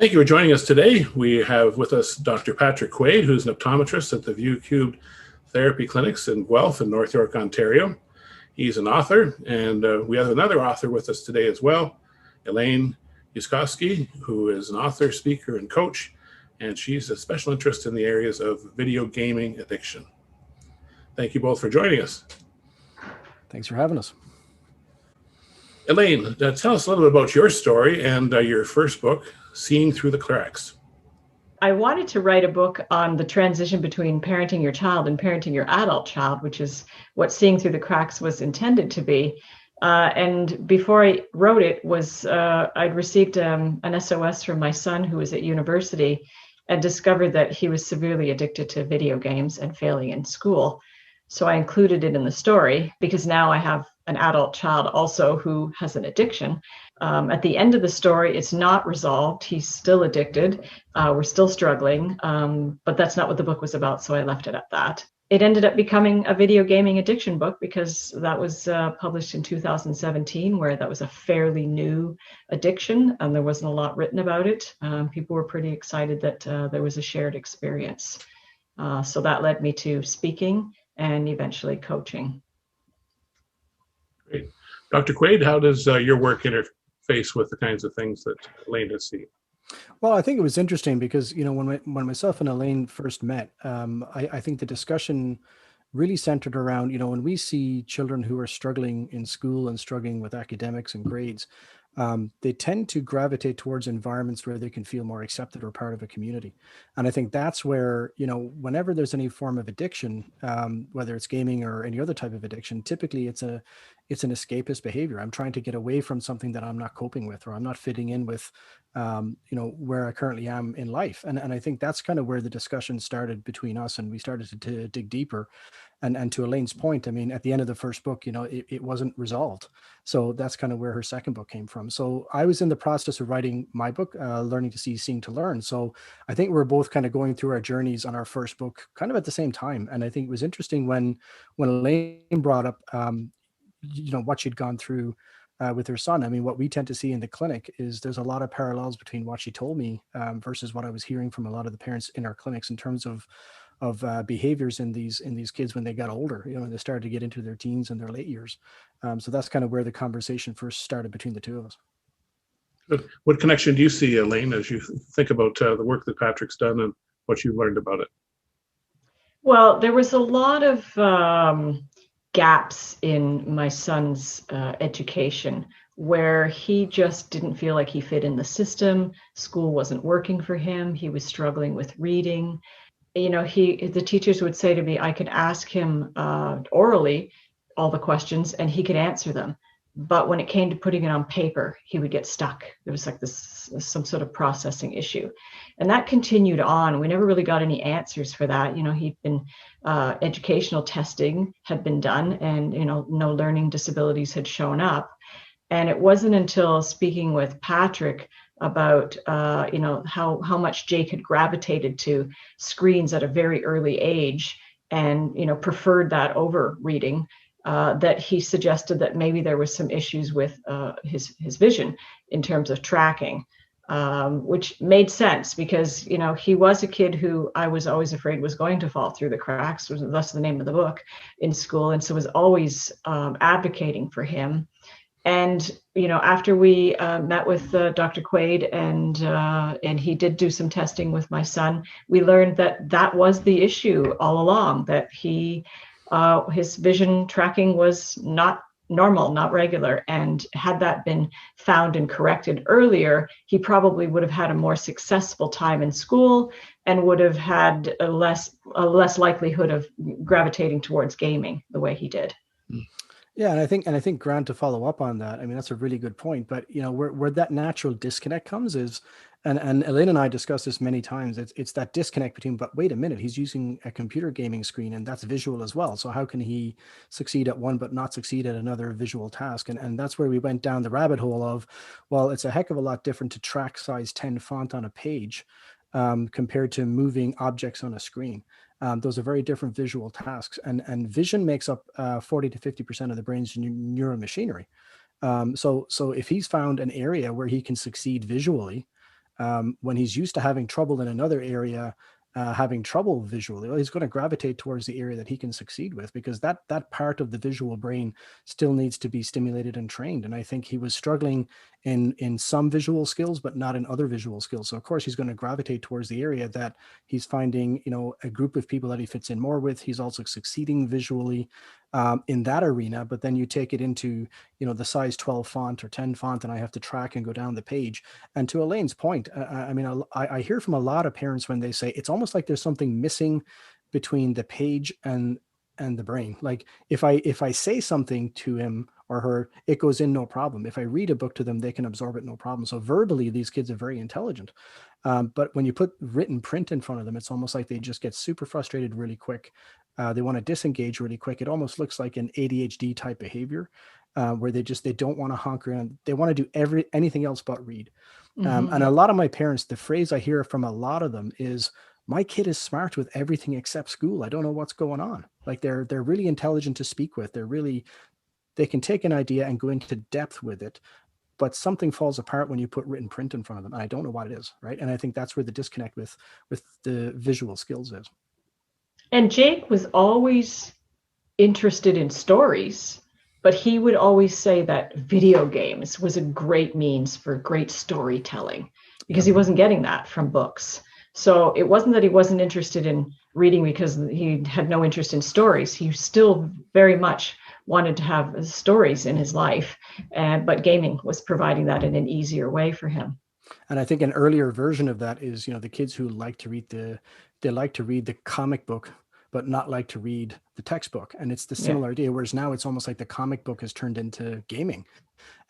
Thank you for joining us today. We have with us Dr. Patrick Quaid, who's an optometrist at the View Cubed Therapy Clinics in Guelph in North York, Ontario. He's an author, and we have another author with us today as well, Elaine Uskoski, who is an author, speaker, and coach, and she's a special interest in the areas of video gaming addiction. Thank you both for joining us. Thanks for having us. Elaine, tell us a little bit about your story and your first book, Seeing Through the Cracks. I wanted to write a book on the transition between parenting your child and parenting your adult child, which is what Seeing Through the Cracks was intended to be. And before I wrote it, I'd received an SOS from my son who was at university and discovered that he was severely addicted to video games and failing in school. So I included it in the story because now I have an adult child also who has an addiction. At the end of the story, it's not resolved. He's still addicted. We're still struggling, but that's not what the book was about, so I left it at that. It ended up becoming a video gaming addiction book because that was published in 2017, where that was a fairly new addiction, and there wasn't a lot written about it. People were pretty excited that there was a shared experience. So that led me to speaking and eventually coaching. Great. Dr. Quaid, how does your work interface with the kinds of things that Elaine has seen? Well, I think it was interesting because, when myself and Elaine first met, I think the discussion really centered around, when we see children who are struggling in school and struggling with academics and grades, they tend to gravitate towards environments where they can feel more accepted or part of a community. And I think that's where, whenever there's any form of addiction, whether it's gaming or any other type of addiction, typically it's an escapist behavior. I'm trying to get away from something that I'm not coping with, or I'm not fitting in with, where I currently am in life. And I think that's kind of where the discussion started between us, and we started to dig deeper. And to Elaine's point, I mean, at the end of the first book, it wasn't resolved. So that's kind of where her second book came from. So I was in the process of writing my book, Learning to See, Seeing to Learn. So I think we're both kind of going through our journeys on our first book kind of at the same time. And I think it was interesting when Elaine brought up, what she'd gone through with her son. I mean, what we tend to see in the clinic is there's a lot of parallels between what she told me versus what I was hearing from a lot of the parents in our clinics in terms of behaviors in these kids when they got older, they started to get into their teens and their late years. So that's kind of where the conversation first started between the two of us. What connection do you see, Elaine, as you think about the work that Patrick's done and what you've learned about it? Well, there was a lot of gaps in my son's education where he just didn't feel like he fit in the system. School wasn't working for him. He was struggling with reading. The teachers would say to me, I could ask him orally all the questions and he could answer them. But when it came to putting it on paper, he would get stuck. There was like some sort of processing issue. And that continued on. We never really got any answers for that. He'd been, educational testing had been done and, no learning disabilities had shown up. And it wasn't until speaking with Patrick about how much Jake had gravitated to screens at a very early age and preferred that over reading, that he suggested that maybe there was some issues with his vision in terms of tracking, which made sense because he was a kid who I was always afraid was going to fall through the cracks, was thus the name of the book, in school, and so was always advocating for him. And after we met with Dr. Quaid and he did do some testing with my son, we learned that was the issue all along, that his vision tracking was not normal, not regular. And had that been found and corrected earlier, he probably would have had a more successful time in school and would have had a less likelihood of gravitating towards gaming the way he did. Yeah, and I think Grant, to follow up on that, I mean, that's a really good point. But where that natural disconnect comes is, and Elaine and I discussed this many times, it's that disconnect between, but wait a minute, he's using a computer gaming screen and that's visual as well. So how can he succeed at one but not succeed at another visual task? And that's where we went down the rabbit hole of, well, it's a heck of a lot different to track size 10 font on a page compared to moving objects on a screen. Those are very different visual tasks, and vision makes up 40 to 50% of the brain's neural machinery. So if he's found an area where he can succeed visually, when he's used to having trouble in another area, having trouble visually, well, he's going to gravitate towards the area that he can succeed with, because that part of the visual brain still needs to be stimulated and trained. And I think he was struggling in some visual skills, but not in other visual skills. So of course he's going to gravitate towards the area that he's finding, a group of people that he fits in more with. He's also succeeding visually in that arena. But then you take it into, the size 12 font or 10 font, and I have to track and go down the page. And to Elaine's point, I hear from a lot of parents when they say it's almost like there's something missing between the page and the brain. Like if I say something to him or her, it goes in no problem. If I read a book to them, they can absorb it no problem. So verbally, these kids are very intelligent. But when you put written print in front of them, it's almost like they just get super frustrated really quick. They want to disengage really quick. It almost looks like an ADHD type behavior, where they don't want to honk around. They want to do anything else but read. And a lot of my parents, the phrase I hear from a lot of them is, my kid is smart with everything except school. I don't know what's going on. Like they're really intelligent to speak with. They can take an idea and go into depth with it, but something falls apart when you put written print in front of them. And I don't know what it is. Right. And I think that's where the disconnect with the visual skills is. And Jake was always interested in stories, but he would always say that video games was a great means for great storytelling, because he wasn't getting that from books. So it wasn't that he wasn't interested in reading because he had no interest in stories. He still very much wanted to have stories in his life, but gaming was providing that in an easier way for him. And I think an earlier version of that is, the kids who like to read the comic book, but not like to read the textbook. And it's the similar idea, whereas now it's almost like the comic book has turned into gaming,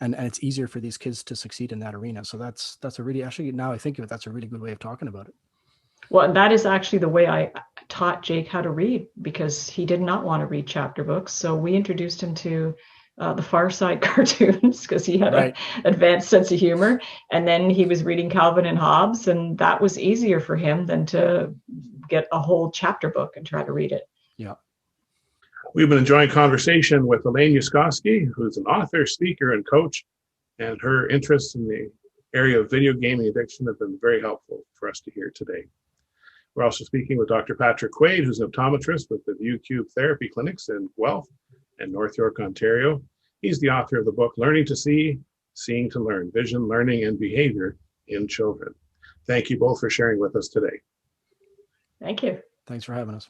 and it's easier for these kids to succeed in that arena. So that's a really, actually, now I think of it, that's a really good way of talking about it. Well, that is actually the way I taught Jake how to read, because he did not want to read chapter books. So we introduced him to the Far Side cartoons, because he had an advanced sense of humor. And then he was reading Calvin and Hobbes, and that was easier for him than to get a whole chapter book and try to read it. Yeah. We've been enjoying conversation with Elaine Uskoski, who's an author, speaker, and coach, and her interests in the area of video gaming addiction have been very helpful for us to hear today. We're also speaking with Dr. Patrick Quaid, who's an optometrist with the ViewCube Therapy Clinics in Guelph and North York, Ontario. He's the author of the book, Learning to See, Seeing to Learn, Vision, Learning, and Behavior in Children. Thank you both for sharing with us today. Thank you. Thanks for having us.